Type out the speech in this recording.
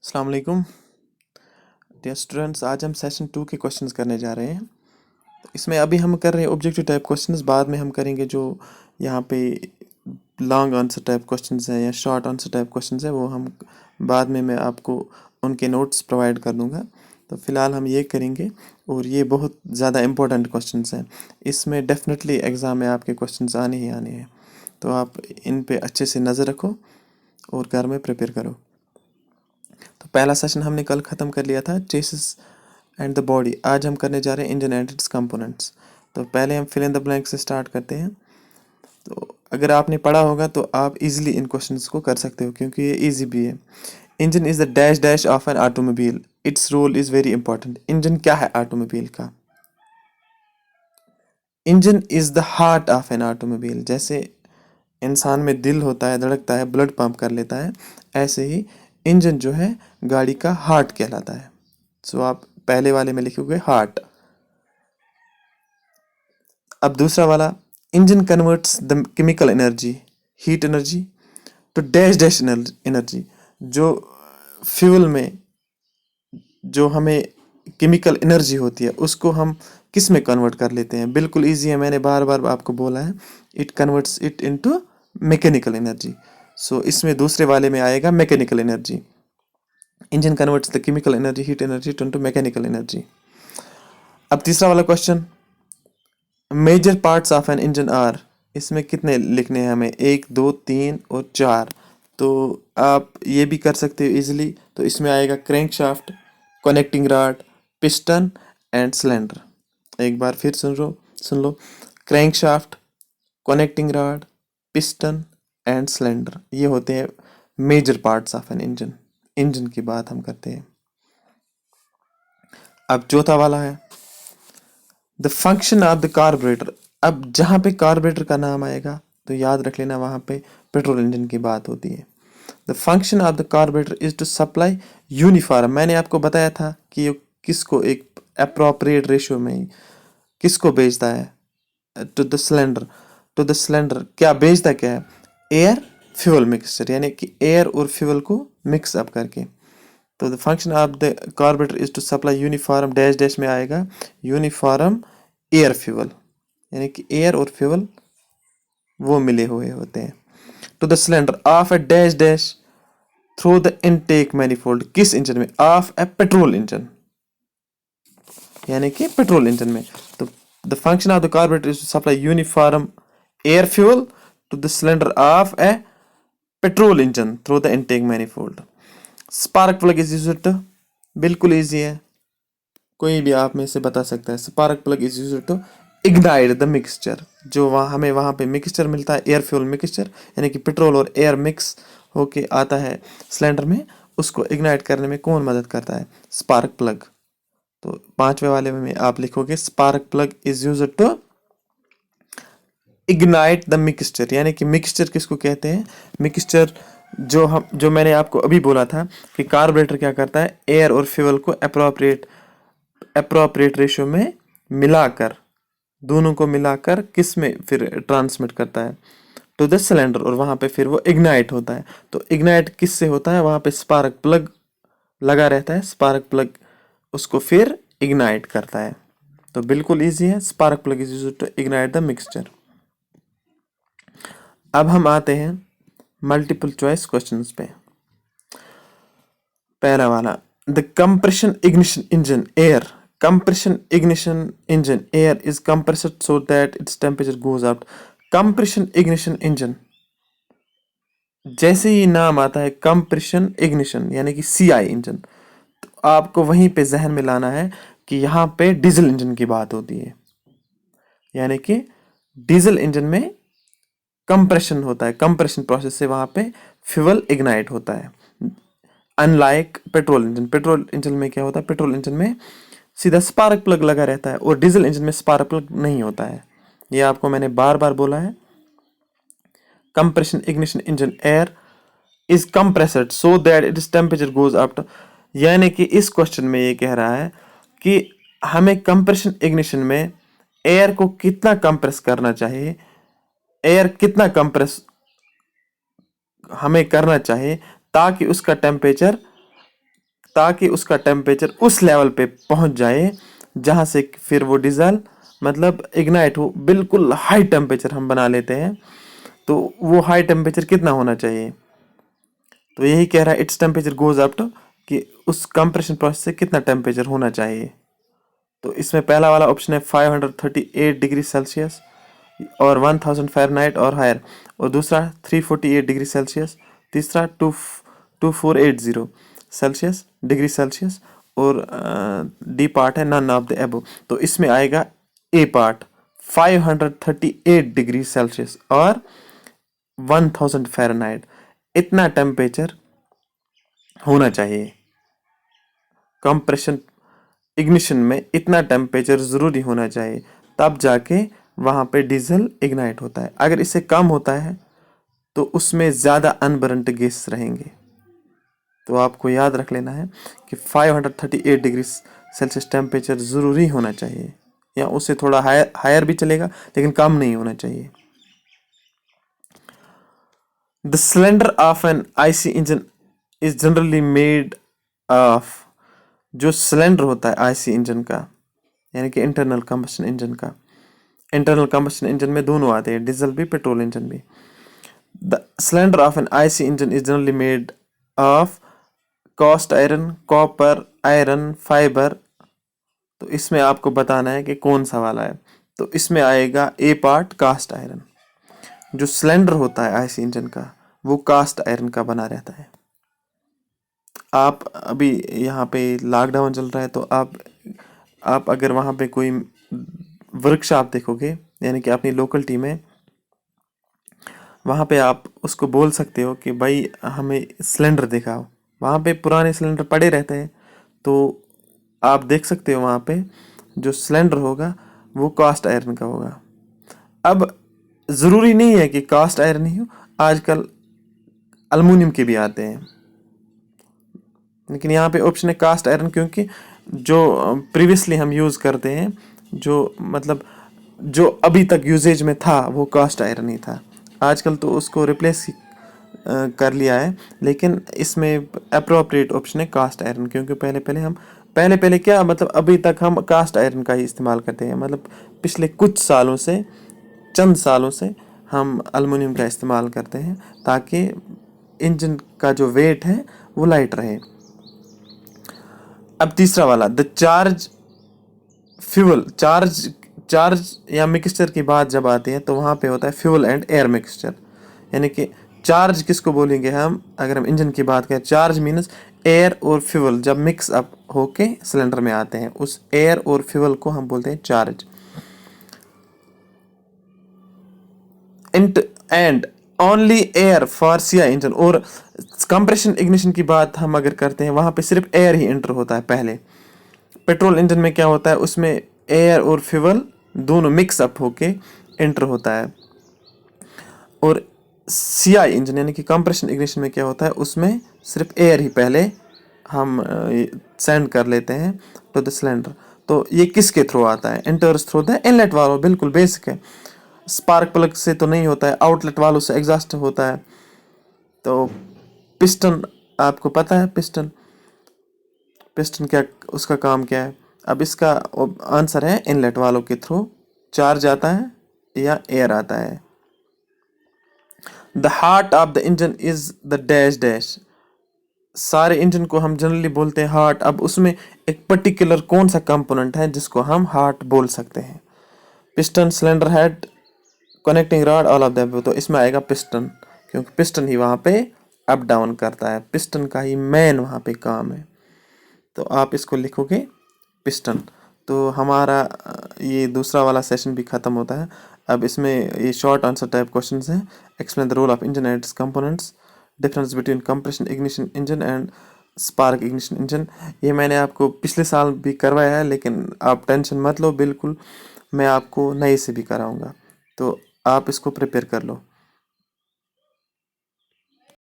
अस्सलाम वालेकुम dear students. आज हम सेशन 2 के क्वेश्चंस करने जा रहे हैं। इसमें अभी हम कर रहे हैं ऑब्जेक्टिव टाइप क्वेश्चंस, बाद में हम करेंगे जो यहाँ पे लॉन्ग आंसर टाइप क्वेश्चंस हैं या शॉर्ट आंसर टाइप क्वेश्चंस हैं, वो हम बाद में मैं आपको उनके नोट्स प्रोवाइड कर दूँगा। तो फ़िलहाल हम ये करेंगे, और ये बहुत ज़्यादा इंपॉर्टेंट क्वेश्चंस हैं। इसमें डेफिनेटली एग्ज़ाम में आपके क्वेश्चंस आने ही आने हैं, तो आप इन पे अच्छे से नज़र रखो और घर में प्रिपेयर करो। तो पहला सेशन हमने कल ख़त्म कर लिया था, चेसिस एंड द बॉडी। आज हम करने जा रहे हैं इंजन एंड इट्स कंपोनेंट्स। तो पहले हम फिल इन द ब्लैंक से स्टार्ट करते हैं। तो अगर आपने पढ़ा होगा तो आप इजीली इन क्वेश्चंस को कर सकते हो, क्योंकि ये इजी भी है। Engine is the dash dash of an automobile, its role is very important. Engine क्या है ऑटोमोबाइल का? Engine is the heart of an automobile. जैसे इंसान में दिल होता है, धड़कता है, ब्लड पंप कर लेता है, ऐसे ही इंजन जो है गाड़ी का हार्ट कहलाता है। सो आप पहले वाले में लिखोगे हार्ट। अब दूसरा वाला, engine converts the chemical energy, heat energy to dash dash energy. जो फ्यूल में जो हमें केमिकल एनर्जी होती है, उसको हम किस में कन्वर्ट कर लेते हैं? बिल्कुल ईजी है, मैंने बार बार आपको बोला है। It converts it into mechanical energy. So इसमें दूसरे वाले में आएगा mechanical energy. Engine converts the chemical energy, heat energy to mechanical energy. अब तीसरा वाला question, major parts of an engine are. इसमें कितने लिखने हैं हमें? 1 2 3 और 4। तो आप ये भी कर सकते हो इजीली। तो इसमें आएगा crankshaft, connecting rod, piston and cylinder. एक बार फिर सुन लो। Crankshaft, connecting rod, piston and cylinder, ये होते हैं major parts of an engine. Engine की बात हम करते हैं। अब चौथा वाला है the function of the carburettor. अब जहाँ पे कार्बोरेटर का नाम आएगा तो याद रख लेना, वहाँ पे पेट्रोल इंजन की बात होती है। The function of the carburettor is to supply uniform. मैंने आपको बताया था कि ये किसको एक अप्रोप्रिएट रेशियो में किसको भेजता है? To the cylinder. To the cylinder क्या भेजता, क्या है? एयर फ्यूल मिक्सचर, यानी कि एयर और फ्यूल को मिक्स अप करके। तो the function of the carburettor is to supply uniform dash dash में आएगा यूनिफॉर्म एयर फ्यूल, यानी कि एयर और फ्यूल वो मिले हुए होते हैं। To the cylinder of a dash dash through the intake manifold. किस इंजन में? ऑफ ए पेट्रोल इंजन, यानी कि पेट्रोल इंजन में। तो the function of the carburettor is to supply uniform air fuel to the cylinder of a petrol engine through the intake manifold. Spark plug is used to, बिल्कुल easy है, कोई भी आप में से बता सकता है। Spark plug is used to ignite the mixture. जो हमें वहाँ पे मिक्सचर मिलता है, एयर फ्यूल मिक्सचर, यानी कि पेट्रोल और एयर मिक्स होके आता है सिलेंडर में, उसको इग्नाइट करने में कौन मदद करता है? Spark plug. तो पांचवे वाले में आप लिखोगे spark plug is used to ignite the mixture, यानी कि मिक्सचर किसको कहते हैं? मिक्सचर जो मैंने आपको अभी बोला था कि कार्बोरेटर क्या करता है, एयर और फ्यूल को अप्रोप्रिएट रेशियो में मिलाकर, दोनों को मिलाकर किस में फिर ट्रांसमिट करता है? टू द सिलेंडर, और वहाँ पे फिर वो इग्नाइट होता है। तो इग्नाइट किससे होता है? वहाँ पे स्पार्क प्लग लगा रहता है, स्पार्क प्लग उसको फिर इग्नाइट करता है। तो बिल्कुल इजी है, spark plug is used to ignite the mixture. अब हम आते हैं मल्टीपल चॉइस क्वेश्चंस पे। पहला वाला, the compression ignition engine air, compression ignition engine air is compressed so that its temperature goes up। compression ignition engine, जैसे ही नाम आता है कंप्रेशन इग्निशन यानी कि सीआई इंजन, तो आपको वहीं पे जहन में लाना है कि यहाँ पे डीजल इंजन की बात होती है, यानी कि डीजल इंजन में कंप्रेशन होता है, कंप्रेशन प्रोसेस से वहाँ पे फ्यूल इग्नाइट होता है। अनलाइक पेट्रोल इंजन में क्या होता है? पेट्रोल इंजन में सीधा स्पार्क प्लग लगा रहता है, और डीजल इंजन में स्पार्क प्लग नहीं होता है। ये आपको मैंने बार बार बोला है। Compression ignition engine air is compressed so that it's temperature goes up, यानी कि इस क्वेश्चन में ये कह रहा है कि हमें कंप्रेशन इग्निशन में एयर को कितना कंप्रेस करना चाहिए, एयर कितना कंप्रेस हमें करना चाहिए ताकि उसका टेम्परेचर ताकि उसका टेम्परेचर उस लेवल पे पहुंच जाए जहां से फिर वो डीजल मतलब इग्नाइट हो। बिल्कुल हाई टेम्परेचर हम बना लेते हैं, तो वो हाई टेम्परेचर कितना होना चाहिए? तो यही कह रहा है its temperature goes up to, कि उस कंप्रेशन प्रोसेस से कितना टेम्परेचर होना चाहिए। तो इसमें पहला वाला ऑप्शन है 538 डिग्री सेल्सियस और 1000 फ़ारेनहाइट और हायर, और दूसरा 348 डिग्री सेल्सियस, तीसरा 2480 सेल्सियस डिग्री सेल्सियस, और डी पार्ट है नन ऑफ द एबो। तो इसमें आएगा ए पार्ट 538 डिग्री सेल्सियस और 1000 फ़ारेनहाइट। इतना टेम्परेचर होना चाहिए कंप्रेशन इग्निशन में, इतना टेम्परेचर ज़रूरी होना चाहिए, तब जाके वहाँ पे डीजल इग्नाइट होता है। अगर इससे कम होता है तो उसमें ज़्यादा अनबर्नड गैस रहेंगे। तो आपको याद रख लेना है कि 538 डिग्री सेल्सियस टेम्परेचर ज़रूरी होना चाहिए, या उससे थोड़ा हायर भी चलेगा लेकिन कम नहीं होना चाहिए। The cylinder of an IC engine is generally made of, जो सिलेंडर होता है आईसी इंजन का, यानी कि इंटरनल कंबशन इंजन का, इंटरनल कंबशन इंजन में दोनों आते हैं, डीजल भी पेट्रोल इंजन भी। The cylinder of an IC engine is generally made of cast iron, copper, iron, fibre. तो इसमें आपको बताना है कि कौन सा वाला है। तो इसमें आएगा ए पार्ट कास्ट आयरन। जो सिलेंडर होता है आईसी इंजन का वो कास्ट आयरन का बना रहता है। आप अभी यहाँ पे लॉकडाउन चल रहा है, तो आप अगर वहाँ पे कोई वर्कशॉप देखोगे, यानी कि अपनी लोकलिटी में, वहाँ पे आप उसको बोल सकते हो कि भाई हमें सिलेंडर दिखाओ। वहाँ पे पुराने सिलेंडर पड़े रहते हैं, तो आप देख सकते हो वहाँ पे जो सिलेंडर होगा वो कास्ट आयरन का होगा। अब ज़रूरी नहीं है कि कास्ट आयरन ही हो, आजकल अल्मुनियम के भी आते हैं, लेकिन यहाँ पे ऑप्शन है कास्ट आयरन, क्योंकि जो प्रीवियसली हम यूज़ करते हैं, जो मतलब जो अभी तक यूजेज में था वो कास्ट आयरन ही था। आजकल तो उसको रिप्लेस कर लिया है, लेकिन इसमें अप्रोप्रिएट ऑप्शन है कास्ट आयरन, क्योंकि पहले पहले क्या मतलब अभी तक हम कास्ट आयरन का ही इस्तेमाल करते हैं। मतलब पिछले कुछ सालों से, चंद सालों से हम अल्मुनियम का इस्तेमाल करते हैं, ताकि इंजन का जो वेट है वो लाइट रहे। अब तीसरा वाला, द चार्ज फ्यूल, चार्ज या मिक्सचर की बात जब आती है तो वहाँ पे होता है फ्यूल एंड एयर मिक्सचर। यानी कि चार्ज किसको बोलेंगे हम, अगर हम इंजन की बात करें, चार्ज मीन्स एयर और फ्यूल जब मिक्स अप होके सिलेंडर में आते हैं, उस एयर और फ्यूल को हम बोलते हैं charge. And only air for CI engine, और कंप्रेशन इग्निशन की बात हम अगर करते हैं, वहाँ पे सिर्फ एयर ही एंटर होता है पहले। पेट्रोल इंजन में क्या होता है, उसमें एयर और फ्यूल दोनों मिक्स अप होके एंटर होता है। और सीआई इंजन यानी कि कंप्रेशन इग्निशन में क्या होता है, उसमें सिर्फ एयर ही पहले हम सेंड कर लेते हैं टू द सिलेंडर। तो ये किसके थ्रू आता है, एंटर्स थ्रू द इनलेट वालों, बिल्कुल बेसिक है। स्पार्क प्लग से तो नहीं होता है, आउटलेट वालों से एग्जॉस्ट होता है। तो पिस्टन, आपको पता है पिस्टन क्या उसका काम क्या है? अब इसका आंसर है इनलेट वालों के थ्रू चार्ज आता है या एयर आता है। The heart of the engine is the dash dash. सारे इंजन को हम जनरली बोलते हैं हार्ट। अब उसमें एक पर्टिकुलर कौन सा कंपोनेंट है जिसको हम हार्ट बोल सकते हैं? Piston, cylinder head, connecting rod, all of that. तो इसमें आएगा पिस्टन, क्योंकि पिस्टन ही वहाँ पे अप डाउन करता है, पिस्टन का ही मेन वहाँ पे काम है। तो आप इसको लिखोगे पिस्टन। तो हमारा ये दूसरा वाला सेशन भी ख़त्म होता है। अब इसमें ये शॉर्ट आंसर टाइप क्वेश्चंस हैं। Explain the role of engine and its components, difference between compression ignition engine and spark ignition engine. ये मैंने आपको पिछले साल भी करवाया है, लेकिन आप टेंशन मत लो, बिल्कुल मैं आपको नए से भी कराऊंगा। तो आप इसको प्रिपेयर कर लो।